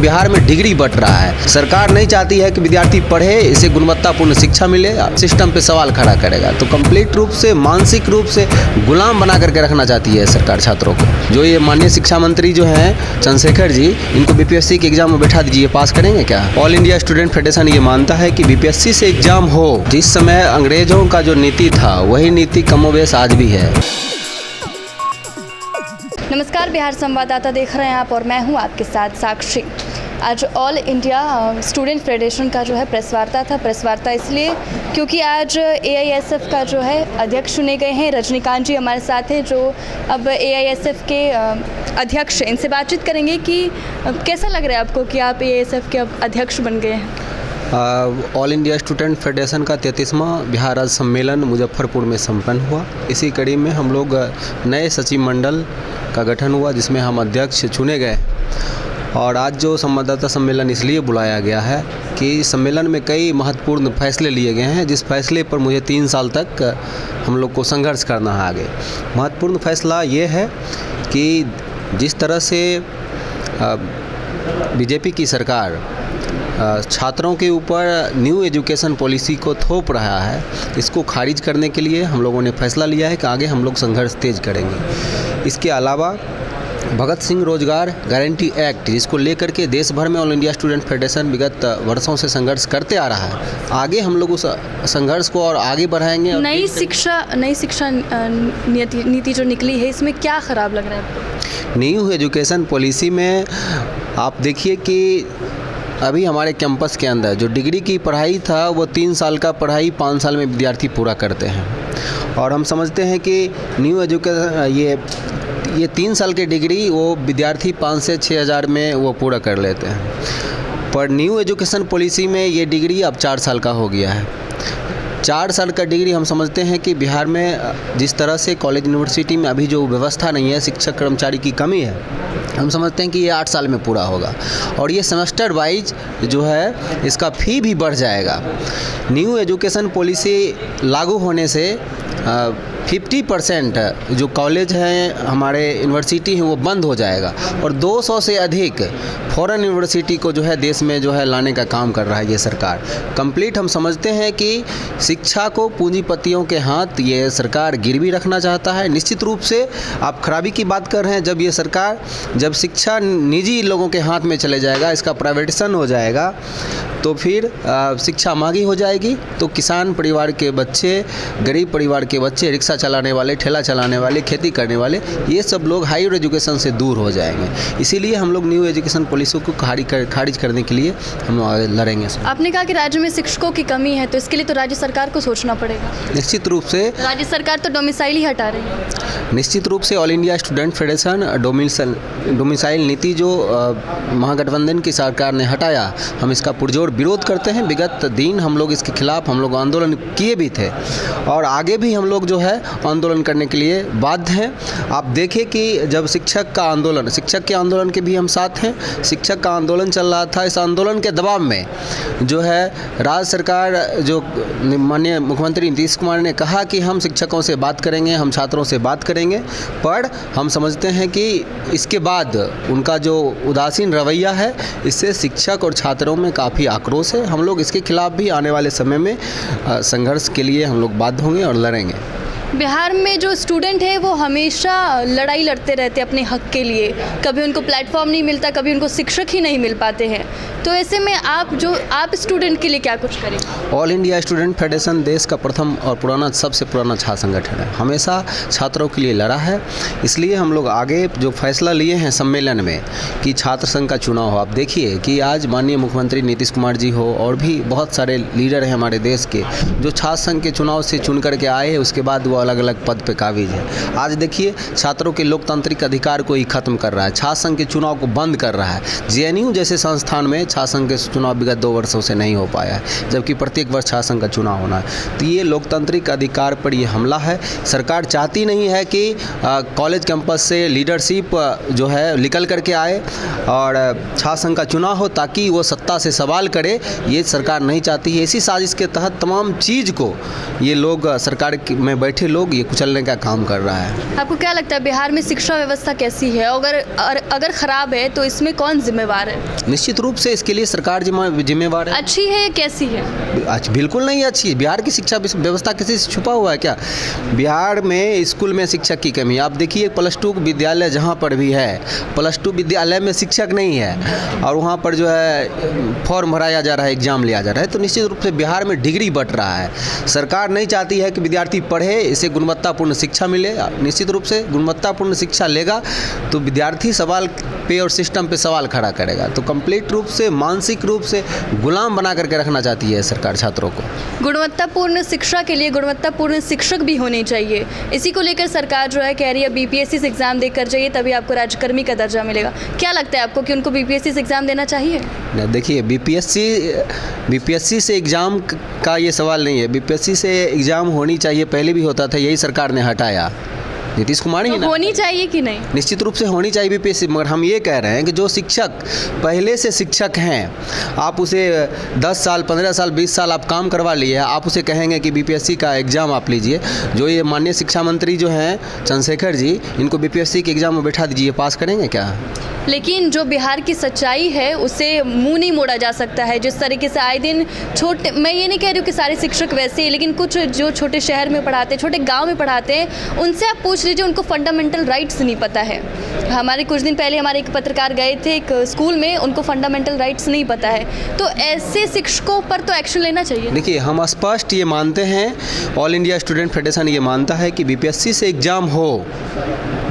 बिहार में degree but रहा है। सरकार नहीं चाहती है कि विद्यार्थी पढ़े, इसे गुणवत्तापूर्ण शिक्षा मिले, सिस्टम पे सवाल खड़ा करेगा। तो कंप्लीट रूप से मानसिक रूप से गुलाम बना करके रखना चाहती है सरकार छात्रों को। जो ये माननीय शिक्षा मंत्री जो हैं चंद्रशेखर जी, इनको बीपीएससी के एग्जाम में बैठा दीजिए, पास करेंगे क्या? ऑल इंडिया स्टूडेंट फेडरेशन ये मानता है कि बीपीएससी से एग्जाम हो। जिस समय अंग्रेजों का जो नीति था वही नीति कमोबेश आज भी है। नमस्कार, बिहार संवाददाता देख रहे हैं आप और मैं हूं आपके साथ साक्षी। आज ऑल इंडिया स्टूडेंट फेडरेशन का जो है प्रेस वार्ता था। प्रेस वार्ता इसलिए क्योंकि आज एआईएसएफ का जो है अध्यक्ष चुने गए हैं। रजनीकांत जी हमारे साथ हैं जो अब एआईएसएफ के अध्यक्ष हैं। इनसे बातचीत करेंगे कि कैसा लग रहा है आपको कि आप एआईएसएफ के अब अध्यक्ष बन गए हैं। ऑल इंडिया स्टूडेंट फेडरेशन का 33वां बिहार राज्य सम्मेलन मुजफ्फरपुर में संपन्न हुआ। इसी कड़ी में हम लोग नए सचिव मंडल का गठन हुआ जिसमें हम अध्यक्ष चुने गए। और आज जो संवाददाता सम्मेलन इसलिए बुलाया गया है कि सम्मेलन में कई महत्वपूर्ण फैसले लिए गए हैं, जिस फैसले पर मुझे 3 साल तक हम लोग को संघर्ष करना है आगे। महत्वपूर्ण फैसला ये है कि जिस तरह से बीजेपी की सरकार छात्रों के ऊपर न्यू एजुकेशन पॉलिसी को थोप रहा है, इसको खारिज करने के लिए हम लोगों ने फैसला लिया है कि आगे हम लोग संघर्ष तेज करेंगे। इसके अलावा भगत सिंह रोजगार गारंटी एक्ट, जिसको लेकर के देश भर में ऑल इंडिया स्टूडेंट फेडरेशन विगत वर्षों से संघर्ष करते आ रहा है, आगे हम लोग उस संघर्ष को और आगे बढ़ाएंगे। नई शिक्षा नीति जो निकली है, इसमें क्या ख़राब लग रहा है आपको? न्यू एजुकेशन पॉलिसी में आप देखिए कि अभी हमारे कैंपस के अंदर जो डिग्री की पढ़ाई था वो 3 साल का पढ़ाई 5 साल में विद्यार्थी पूरा करते हैं। और हम समझते हैं कि न्यू एजुकेशन ये 3 साल की डिग्री वो विद्यार्थी 5 से 6 हज़ार में वो पूरा कर लेते हैं। पर न्यू एजुकेशन पॉलिसी में ये डिग्री अब 4 साल का हो गया है। 4 साल का डिग्री हम समझते हैं कि बिहार में जिस तरह से कॉलेज यूनिवर्सिटी में अभी जो व्यवस्था नहीं है, शिक्षक कर्मचारी की कमी है, हम समझते हैं कि ये 8 साल में पूरा होगा। और ये सेमेस्टर वाइज जो है इसका फ़ी भी बढ़ जाएगा। न्यू एजुकेशन पॉलिसी लागू होने से 50% जो कॉलेज हैं हमारे यूनिवर्सिटी हैं वो बंद हो जाएगा और 200 से अधिक फॉरेन यूनिवर्सिटी को जो है देश में जो है लाने का काम कर रहा है ये सरकार। कंप्लीट हम समझते हैं कि शिक्षा को पूंजीपतियों के हाथ ये सरकार गिरवी रखना चाहता है। निश्चित रूप से आप खराबी की बात कर रहे हैं। जब शिक्षा निजी लोगों के हाथ में चले जाएगा, इसका प्राइवेटाइजेशन हो जाएगा, तो फिर शिक्षा महंगी हो जाएगी। तो किसान परिवार के बच्चे, गरीब परिवार के बच्चे, रिक्शा चलाने वाले, ठेला चलाने वाले, खेती करने वाले, ये सब लोग हायर एजुकेशन से दूर हो जाएंगे। इसीलिए हम लोग न्यू एजुकेशन पॉलिसी को खारिज करने के लिए हम लड़ेंगे। आपने कहा कि राज्य में शिक्षकों की कमी है, तो इसके लिए तो राज्य सरकार को सोचना पड़ेगा। निश्चित रूप से राज्य सरकार तो डोमिसाइल ही हटा रही है। निश्चित रूप से all India student federation domicile नीति जो महागठबंधन की सरकार ने हटाया, हम इसका पुरजोर विरोध करते हैं। विगत दिन हम लोग इसके खिलाफ हम लोग आंदोलन किए भी थे और आगे भी हम लोग जो है आंदोलन करने के लिए बाध्य हैं। आप देखें कि जब शिक्षक के आंदोलन के भी हम साथ हैं। शिक्षक का आंदोलन चल रहा था, इस आंदोलन के दबाव में जो है राज्य सरकार, जो माननीय मुख्यमंत्री नीतीश कुमार ने कहा कि हम शिक्षकों से बात करेंगे, हम छात्रों से बात करेंगे, पर हम समझते हैं कि इसके बाद उनका जो उदासीन रवैया है, इससे शिक्षक और छात्रों में काफ़ी आक्रोश है। हम लोग इसके खिलाफ भी आने वाले समय में संघर्ष के लिए हम लोग बाध्य होंगे और लड़ेंगे। बिहार में जो स्टूडेंट है वो हमेशा लड़ाई लड़ते रहते हैं अपने हक के लिए। कभी उनको प्लेटफॉर्म नहीं मिलता, कभी उनको शिक्षक ही नहीं मिल पाते हैं। तो ऐसे में आप स्टूडेंट के लिए क्या कुछ करें? ऑल इंडिया स्टूडेंट फेडरेशन देश का प्रथम और सबसे पुराना छात्र संगठन है। हमेशा छात्रों के लिए लड़ा है। इसलिए हम लोग आगे जो फैसला लिए हैं सम्मेलन में कि छात्र संघ का चुनाव हो। आप देखिए कि आज माननीय मुख्यमंत्री नीतीश कुमार जी हो और भी बहुत सारे लीडर हैं हमारे देश के, जो छात्र संघ के चुनाव से चुन करके आए हैं, उसके बाद वो अलग अलग पद पे काबिज है। आज देखिए छात्रों के लोकतांत्रिक अधिकार को ही खत्म कर रहा है, छात्र संघ के चुनाव को बंद कर रहा है। जेएनयू जैसे संस्थान में छात्र संघ के चुनाव विगत 2 वर्षों से नहीं हो पाया है, जबकि प्रत्येक वर्ष छात्र संघ का चुनाव होना है। तो ये लोकतांत्रिक अधिकार पर ये हमला है। सरकार चाहती नहीं है कि कॉलेज कैंपस से लीडरशिप जो है निकल करके आए और छात्र संघ का चुनाव हो ताकि वो सत्ता से सवाल करे। ये सरकार नहीं चाहती है। इसी साजिश के तहत तमाम चीज़ को ये लोग सरकार में बैठे लोग ये कुचलने का काम कर रहा है। आपको क्या लगता है बिहार में शिक्षा व्यवस्था कैसी है? अगर खराब है तो इसमें कौन जिम्मेवार है? निश्चित रूप से इसके लिए सरकार जिम्मेवार है। अच्छी है कैसी है? बिल्कुल नहीं अच्छी है। बिहार की शिक्षा व्यवस्था किसी से छुपा हुआ है क्या? बिहार में स्कूल में शिक्षक की कमी। आप देखिए +2 विद्यालय जहाँ पर भी है, +2 विद्यालय में शिक्षक नहीं है और वहाँ पर जो है फॉर्म भराया जा रहा है, एग्ज़ाम लिया जा रहा है। तो निश्चित रूप से बिहार में डिग्री बट रहा है। सरकार नहीं चाहती है कि विद्यार्थी पढ़े, इसे गुणवत्तापूर्ण शिक्षा मिले। निश्चित रूप से गुणवत्तापूर्ण शिक्षा लेगा तो विद्यार्थी सवाल पे और सिस्टम पे सवाल खड़ा करेगा। तो कंप्लीट रूप से मानसिक रूप से गुलाम बना करके रखना चाहती है सरकार छात्रों को। गुणवत्तापूर्ण शिक्षा के लिए गुणवत्तापूर्ण शिक्षक भी होने चाहिए। इसी को लेकर सरकार जो है कह रही है बीपीएससी से एग्ज़ाम देकर जाइए तभी आपको राज्यकर्मी का दर्जा मिलेगा। क्या लगता है आपको कि उनको बीपीएससी से एग्ज़ाम देना चाहिए? देखिए बीपीएससी से एग्ज़ाम का ये सवाल नहीं है। बीपीएससी से एग्ज़ाम होनी चाहिए, पहले भी होता था, यही सरकार ने हटाया। नीतीश कुमार ही ना होनी चाहिए कि नहीं? निश्चित रूप से होनी चाहिए बीपीएससी, मगर हम ये कह रहे हैं कि जो शिक्षक पहले से शिक्षक हैं, आप उसे 10 साल 15 साल 20 साल आप काम करवा लिए, आप उसे कहेंगे कि बीपीएससी का एग्ज़ाम आप लीजिए। जो ये माननीय शिक्षा मंत्री जो हैं चंद्रशेखर जी, इनको बीपीएससी के एग्ज़ाम में बैठा दीजिए, पास करेंगे क्या? लेकिन जो बिहार की सच्चाई है उसे मुंह नहीं मोड़ा जा सकता है। जिस तरीके से आए दिन छोटे, मैं ये नहीं कह रही हूँ कि सारे शिक्षक वैसे ही, लेकिन कुछ जो छोटे शहर में पढ़ाते हैं, छोटे गांव में पढ़ाते हैं, उनसे आप पूछ लीजिए, उनको फंडामेंटल राइट्स नहीं पता है। हमारे कुछ दिन पहले हमारे एक पत्रकार गए थे एक स्कूल में, उनको फंडामेंटल राइट्स नहीं पता है। तो ऐसे शिक्षकों पर तो एक्शन लेना चाहिए। देखिए हम स्पष्ट ये मानते हैं, ऑल इंडिया स्टूडेंट फेडरेशन ये मानता है कि बीपीएससी से एग्ज़ाम हो,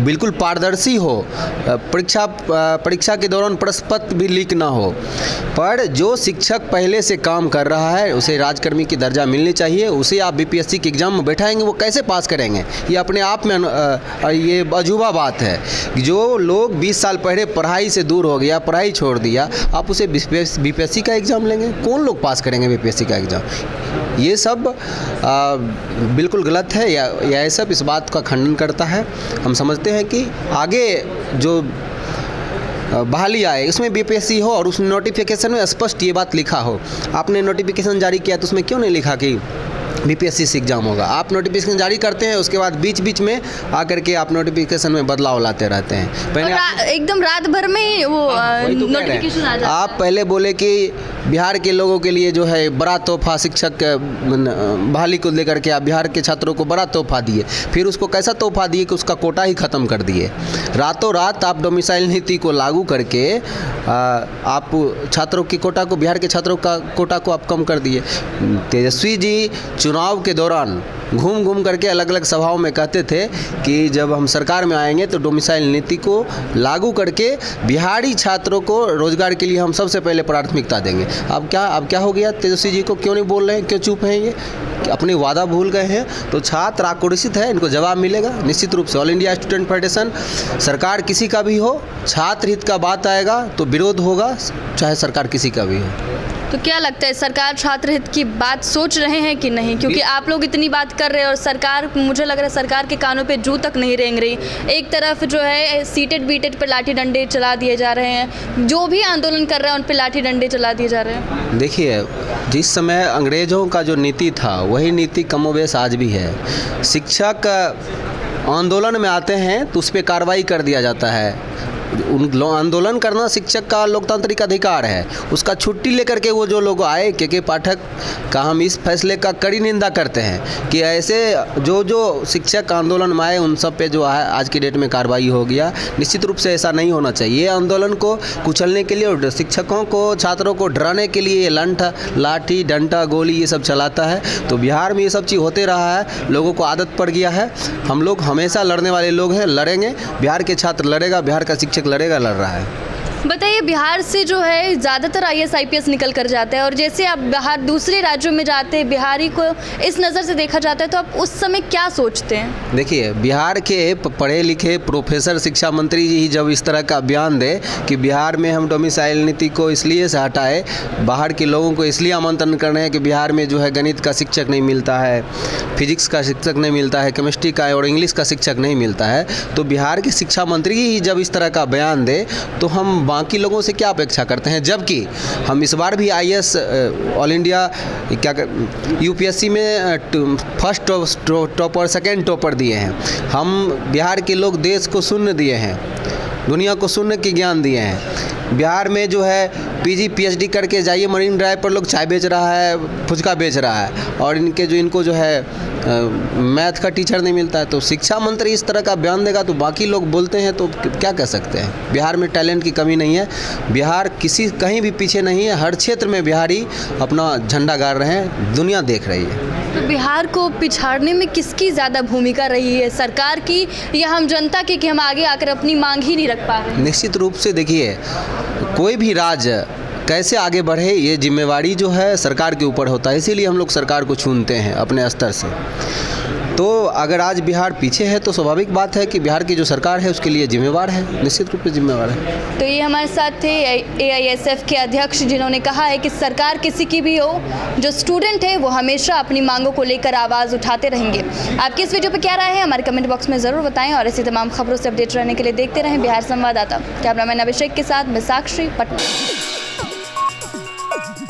बिल्कुल पारदर्शी हो, परीक्षा के दौरान प्रश्न पत्र भी लीक ना हो, पर जो शिक्षक पहले से काम कर रहा है उसे राजकर्मी की दर्जा मिलनी चाहिए। उसे आप बीपीएससी के एग्ज़ाम में बैठाएंगे, वो कैसे पास करेंगे? ये अपने आप में ये अजूबा बात है। जो लोग 20 साल पहले पढ़ाई से दूर हो गया, पढ़ाई छोड़ दिया, आप उसे बीपीएससी का एग्ज़ाम लेंगे? कौन लोग पास करेंगे बीपीएससी का एग्ज़ाम? ये सब बिल्कुल गलत है। यह सब इस बात का खंडन करता है। हम समझते हैं कि आगे जो बहाली आए उसमें बीपीएससी हो और उस नोटिफिकेशन में स्पष्ट ये बात लिखा हो। आपने नोटिफिकेशन जारी किया तो उसमें क्यों नहीं लिखा कि बीपीएससी से एग्ज़ाम होगा? आप नोटिफिकेशन जारी करते हैं, उसके बाद बीच बीच में आकर के आप नोटिफिकेशन में बदलाव लाते रहते हैं। पहले एकदम रात भर में वो नोटिफिकेशन आ जाता है। आप पहले बोले कि बिहार के लोगों के लिए जो है बड़ा तोहफा, शिक्षक बहाली को लेकर के आप बिहार के छात्रों को बड़ा तोहफा दिए, फिर उसको कैसा तोहफा दिए कि उसका कोटा ही ख़त्म कर दिए। रातों रात आप डोमिसाइल नीति को लागू करके आप छात्रों की कोटा को, बिहार के छात्रों का कोटा को आप कम कर दिए। तेजस्वी जी चुनाव के दौरान घूम घूम करके अलग अलग सभाओं में कहते थे कि जब हम सरकार में आएंगे तो डोमिसाइल नीति को लागू करके बिहारी छात्रों को रोजगार के लिए हम सबसे पहले प्राथमिकता देंगे। अब क्या हो गया? तेजस्वी जी को क्यों नहीं बोल रहे हैं? क्यों चुप हैं? ये अपनी वादा भूल गए हैं। तो छात्र आक्रोशित है, इनको जवाब मिलेगा निश्चित रूप से। ऑल इंडिया स्टूडेंट फेडरेशन, सरकार किसी का भी हो, छात्र हित का बात आएगा तो विरोध होगा, चाहे सरकार किसी का भी हो। तो क्या लगता है सरकार छात्र हित की बात सोच रहे हैं कि नहीं? क्योंकि आप लोग इतनी बात कर रहे हैं और सरकार, मुझे लग रहा है सरकार के कानों पे जू तक नहीं रेंग रही। एक तरफ जो है सीटेड बीटेड पर लाठी डंडे चला दिए जा रहे हैं, जो भी आंदोलन कर रहे हैं उन पर लाठी डंडे चला दिए जा रहे हैं। देखिए जिस समय अंग्रेज़ों का जो नीति था वही नीति कमोबेश आज भी है। शिक्षक आंदोलन में आते हैं तो उस पर कार्रवाई कर दिया जाता है। आंदोलन करना शिक्षक का लोकतांत्रिक अधिकार है। उसका छुट्टी लेकर के वो जो लोग आए, के पाठक का हम इस फैसले का कड़ी निंदा करते हैं कि ऐसे जो शिक्षक आंदोलन में आए उन सब पे जो है आज की डेट में कार्रवाई हो गया। निश्चित रूप से ऐसा नहीं होना चाहिए। आंदोलन को कुचलने के लिए और शिक्षकों को, छात्रों को डराने के लिए लाठी डंडा गोली ये सब चलाता है। तो बिहार में ये सब चीज़ होते रहा है, लोगों को आदत पड़ गया है। हम लोग हमेशा लड़ने वाले लोग हैं, लड़ेंगे। बिहार के छात्र लड़ेगा, बिहार का शिक्षक लड़ेगा, लड़ रहा है। बताइए, बिहार से जो है ज़्यादातर IAS IPS निकल कर जाते हैं और जैसे आप बाहर दूसरे राज्यों में जाते हैं, बिहारी को इस नज़र से देखा जाता है, तो आप उस समय क्या सोचते हैं? देखिए बिहार के पढ़े लिखे प्रोफेसर शिक्षा मंत्री जी जब इस तरह का बयान दे कि बिहार में हम डोमिसाइल नीति को इसलिए से हटाए, बाहर के लोगों को इसलिए आमंत्रण कर रहे हैं कि बिहार में जो है गणित का शिक्षक नहीं मिलता है, फिजिक्स का शिक्षक नहीं मिलता है, केमिस्ट्री का और इंग्लिश का शिक्षक नहीं मिलता है, तो बिहार के शिक्षा मंत्री ही जब इस तरह का बयान दे तो हम बाकी लोगों से क्या अपेक्षा करते हैं, जबकि हम इस बार भी आईएएस ऑल इंडिया यूपीएससी में फर्स्ट टॉपर सेकंड टॉपर दिए हैं। हम बिहार के लोग देश को शून्य दिए हैं, दुनिया को शून्य के ज्ञान दिए हैं। बिहार में जो है पीजी पीएचडी करके जाइए, मरीन ड्राइव पर लोग चाय बेच रहा है, फुचका बेच रहा है, और इनको जो है मैथ का टीचर नहीं मिलता है। तो शिक्षा मंत्री इस तरह का बयान देगा तो बाकी लोग बोलते हैं तो क्या कह सकते हैं। बिहार में टैलेंट की कमी नहीं है, बिहार कहीं भी पीछे नहीं है, हर क्षेत्र में बिहारी अपना झंडा गाड़ रहे हैं, दुनिया देख रही है। तो बिहार को पिछाड़ने में किसकी ज़्यादा भूमिका रही है, सरकार की या हम जनता की, कि हम आगे आकर अपनी मांग ही नहीं रख पा रहे हैं? निश्चित रूप से देखिए, कोई भी राज्य कैसे आगे बढ़े ये जिम्मेवारी जो है सरकार के ऊपर होता है, इसीलिए हम लोग सरकार को चुनते हैं अपने स्तर से। तो अगर आज बिहार पीछे है तो स्वाभाविक बात है कि बिहार की जो सरकार है उसके लिए जिम्मेवार है, निश्चित रूप से जिम्मेवार है। तो ये हमारे साथ थे एआईएसएफ के अध्यक्ष, जिन्होंने कहा है कि सरकार किसी की भी हो, जो स्टूडेंट है वो हमेशा अपनी मांगों को लेकर आवाज़ उठाते रहेंगे। आपकी इस वीडियो पर क्या राय है हमारे कमेंट बॉक्स में ज़रूर बताएं, और ऐसी तमाम खबरों से अपडेट रहने के लिए देखते रहें बिहार संवाददाता। कैमरामैन अभिषेक के साथ मैं साक्षी, पटना।